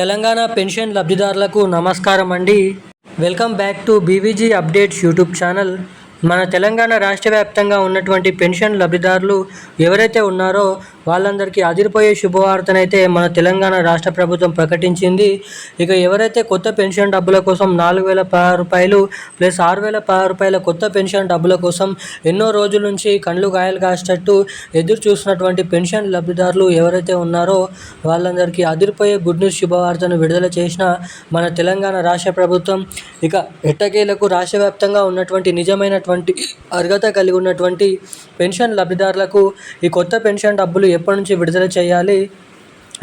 Telangana pension లబ్ధిదారులకు నమస్కారం అండి. Welcome back to BVG updates YouTube channel. మన తెలంగాణ రాష్ట్ర వ్యాప్తంగా ఉన్నటువంటి పెన్షన్ లబ్ధిదారులు ఎవరైతే ఉన్నారో వాళ్ళందరికీ అదిరిపోయే శుభవార్తనైతే మన తెలంగాణ రాష్ట్ర ప్రభుత్వం ప్రకటించింది. ఇక ఎవరైతే కొత్త పెన్షన్ డబ్బుల కోసం 4,016 రూపాయలు ప్లస్ 6,016 రూపాయల కొత్త పెన్షన్ డబ్బుల కోసం ఎన్నో రోజుల నుంచి కండ్లు గాయాలు కాసేటట్టు ఎదురు చూసినటువంటి పెన్షన్ లబ్ధిదారులు ఎవరైతే ఉన్నారో వాళ్ళందరికీ అదిరిపోయే గుడ్ న్యూస్ శుభవార్తను విడుదల చేసిన మన తెలంగాణ రాష్ట్ర ప్రభుత్వం. ఇక ఎట్టకేలకు రాష్ట్ర వ్యాప్తంగా ఉన్నటువంటి నిజమైనటువంటి అర్హత కలిగి ఉన్నటువంటి పెన్షన్ లబ్ధిదారులకు ఈ కొత్త పెన్షన్ డబ్బులు ఎప్పటి నుంచి విడుదల చేయాలి,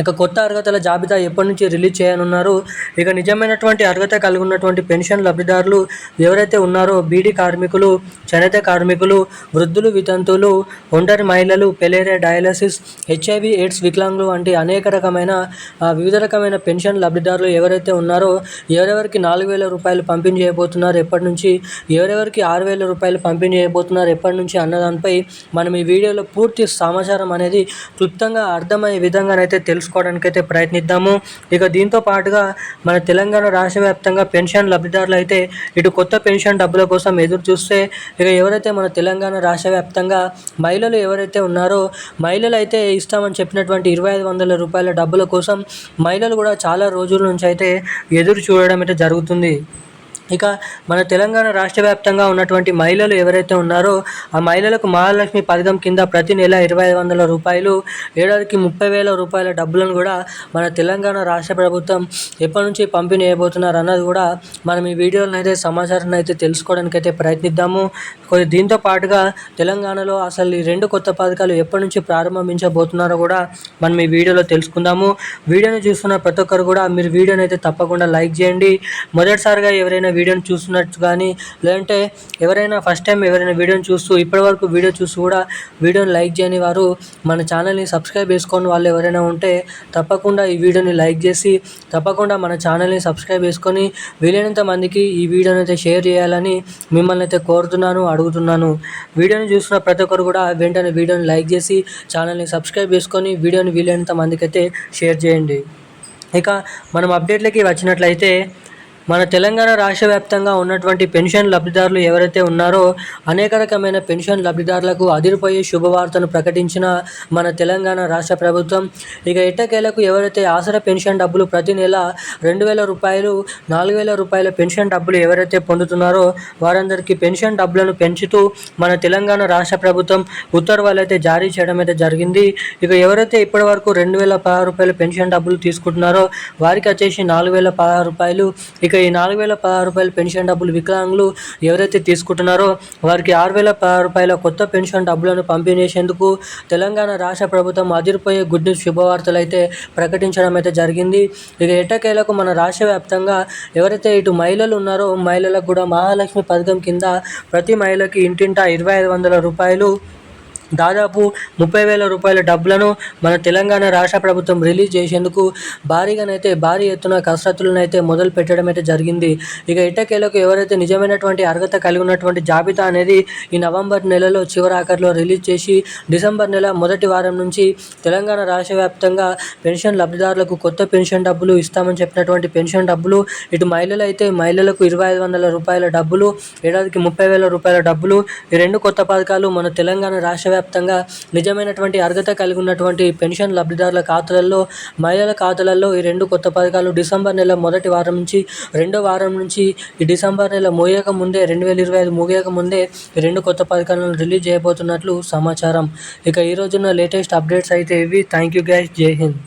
ఇక కొత్త అర్హతల జాబితా ఎప్పటి నుంచి రిలీజ్ చేయనున్నారు, ఇక నిజమైనటువంటి అర్హత కలిగి ఉన్నటువంటి పెన్షన్ లబ్ధిదారులు ఎవరైతే ఉన్నారో బీడీ కార్మికులు, చేనేత కార్మికులు, వృద్ధులు, వితంతువులు, ఒంటరి మహిళలు, పెలేరియా, డయాలసిస్, హెచ్ఐవి ఎయిడ్స్ వికలాంగులు వంటి అనేక రకమైన వివిధ రకమైన పెన్షన్ లబ్ధిదారులు ఎవరైతే ఉన్నారో ఎవరెవరికి 4,000 రూపాయలు పంపిణీ చేయబోతున్నారు ఎప్పటి నుంచి, ఎవరెవరికి 6,000 రూపాయలు పంపిణీ చేయబోతున్నారు ఎప్పటి నుంచి అన్నదానిపై మనం ఈ వీడియోలో పూర్తి సమాచారం అనేది క్లుప్తంగా అర్థమయ్యే విధంగానైతే తెలుసుకోవడానికైతే ప్రయత్నిద్దాము. ఇక దీంతో పాటుగా మన తెలంగాణ రాష్ట్ర వ్యాప్తంగా పెన్షన్ లబ్ధిదారులు అయితే ఇటు కొత్త పెన్షన్ డబ్బుల కోసం ఎదురు చూస్తే, ఇక ఎవరైతే మన తెలంగాణ రాష్ట్ర వ్యాప్తంగా మహిళలు ఎవరైతే ఉన్నారో మహిళలు అయితే ఇస్తామని చెప్పినటువంటి 2,500 రూపాయల డబ్బుల కోసం మహిళలు కూడా చాలా రోజుల నుంచి అయితే ఎదురు చూడడం అయితే జరుగుతుంది. ఇక మన తెలంగాణ రాష్ట్ర వ్యాప్తంగా ఉన్నటువంటి మహిళలు ఎవరైతే ఉన్నారో ఆ మహిళలకు మహాలక్ష్మి పథకం కింద ప్రతి నెల 2,500 రూపాయలు, ఏడాదికి 30,000 రూపాయల డబ్బులను కూడా మన తెలంగాణ రాష్ట్ర ప్రభుత్వం ఎప్పటి నుంచి పంపిణీ చేయబోతున్నారు అన్నది కూడా మనం ఈ వీడియోలో అయితే సమాచారాన్ని అయితే తెలుసుకోవడానికి అయితే ప్రయత్నిద్దాము. దీంతో పాటుగా తెలంగాణలో అసలు ఈ 2 కొత్త పథకాలు ఎప్పటి నుంచి ప్రారంభించబోతున్నారో కూడా మనం ఈ వీడియోలో తెలుసుకుందాము. వీడియోని చూస్తున్న ప్రతి ఒక్కరు కూడా మీరు వీడియోని అయితే తప్పకుండా లైక్ చేయండి. మొదటిసారిగా ఎవరైనా వీడియోని చూస్తున్నట్టు కానీ లేదంటే ఎవరైనా ఫస్ట్ టైం ఎవరైనా వీడియోని చూస్తూ ఇప్పటివరకు వీడియో చూస్తూ కూడా వీడియోని లైక్ చేయని వారు మన ఛానల్ని సబ్స్క్రైబ్ చేసుకొని వాళ్ళు ఎవరైనా ఉంటే తప్పకుండా ఈ వీడియోని లైక్ చేసి తప్పకుండా మన ఛానల్ని సబ్స్క్రైబ్ చేసుకొని వీలైనంత మందికి ఈ వీడియోని అయితే షేర్ చేయాలని మిమ్మల్ని అయితే కోరుతున్నాను, అడుగుతున్నాను. వీడియోని చూస్తున్న ప్రతి ఒక్కరు కూడా వెంటనే వీడియోని లైక్ చేసి ఛానల్ని సబ్స్క్రైబ్ చేసుకొని వీడియోని వీలైనంత మందికి అయితే షేర్ చేయండి. ఇక మనం అప్డేట్లకి వచ్చినట్లయితే మన తెలంగాణ రాష్ట్ర వ్యాప్తంగా ఉన్నటువంటి పెన్షన్ లబ్ధిదారులు ఎవరైతే ఉన్నారో అనేక రకమైన పెన్షన్ లబ్ధిదారులకు అదిరిపోయే శుభవార్తను ప్రకటించిన మన తెలంగాణ రాష్ట్ర ప్రభుత్వం. ఇక ఎట్టకేలకు ఎవరైతే ఆసరా పెన్షన్ డబ్బులు ప్రతి నెల 2,000 రూపాయలు, 4,000 రూపాయల పెన్షన్ డబ్బులు ఎవరైతే పొందుతున్నారో వారందరికీ పెన్షన్ డబ్బులను పెంచుతూ మన తెలంగాణ రాష్ట్ర ప్రభుత్వం ఉత్తర్వులు అయితే జారీ చేయడం అయితే జరిగింది. ఇక ఎవరైతే ఇప్పటి వరకు 2,016 రూపాయల పెన్షన్ డబ్బులు తీసుకుంటున్నారో వారికి వచ్చేసి 4,016 రూపాయలు, ఇక ఈ 4,016 రూపాయల పెన్షన్ డబ్బులు వికలాంగులు ఎవరైతే తీసుకుంటున్నారో వారికి 6,016 రూపాయల కొత్త పెన్షన్ డబ్బులను పంపిణీ చేసేందుకు తెలంగాణ రాష్ట్ర ప్రభుత్వం అదిరిపోయే గుడ్ న్యూస్ శుభవార్తలు అయితే ప్రకటించడం అయితే జరిగింది. ఇక ఎట్టకేలకు మన రాష్ట్ర వ్యాప్తంగా ఎవరైతే ఇటు మహిళలు ఉన్నారో మహిళలకు కూడా మహాలక్ష్మి పథకం కింద ప్రతి మహిళకి ఇంటింటా 2,500 రూపాయలు దాదాపు 30,000 రూపాయల డబ్బులను మన తెలంగాణ రాష్ట్ర ప్రభుత్వం రిలీజ్ చేసేందుకు భారీ ఎత్తున కసరత్తులను అయితే మొదలు పెట్టడం అయితే జరిగింది. ఇక ఎట్టకేలకు ఎవరైతే నిజమైనటువంటి అర్హత కలిగి ఉన్నటువంటి జాబితా అనేది ఈ నవంబర్ నెలలో చివరాఖరిలో రిలీజ్ చేసి డిసెంబర్ నెల మొదటి వారం నుంచి తెలంగాణ రాష్ట్ర వ్యాప్తంగా పెన్షన్ లబ్ధిదారులకు కొత్త పెన్షన్ డబ్బులు ఇస్తామని చెప్పినటువంటి పెన్షన్ డబ్బులు, ఇటు మహిళలు అయితే మహిళలకు 2,500 రూపాయల డబ్బులు, ఏడాదికి 30,000 రూపాయల డబ్బులు, ఈ 2 కొత్త పథకాలు మన తెలంగాణ రాష్ట్ర వ్యాప్తంగా నిజమైనటువంటి అర్హత కలిగి ఉన్నటువంటి పెన్షన్ లబ్ధిదారుల ఖాతాలలో మహిళల ఖాతాలలో ఈ 2 కొత్త పథకాలు డిసెంబర్ నెల మొదటి వారం నుంచి రెండో వారం నుంచి ఈ డిసెంబర్ నెల ముగియక ముందే 2025 ముగియక ముందే ఈ 2 కొత్త పథకాలను రిలీజ్ చేయబోతున్నట్లు సమాచారం. ఇక ఈ రోజున లేటెస్ట్ అప్డేట్స్ అయితే ఇవి. Thank you guys. జై హింద్.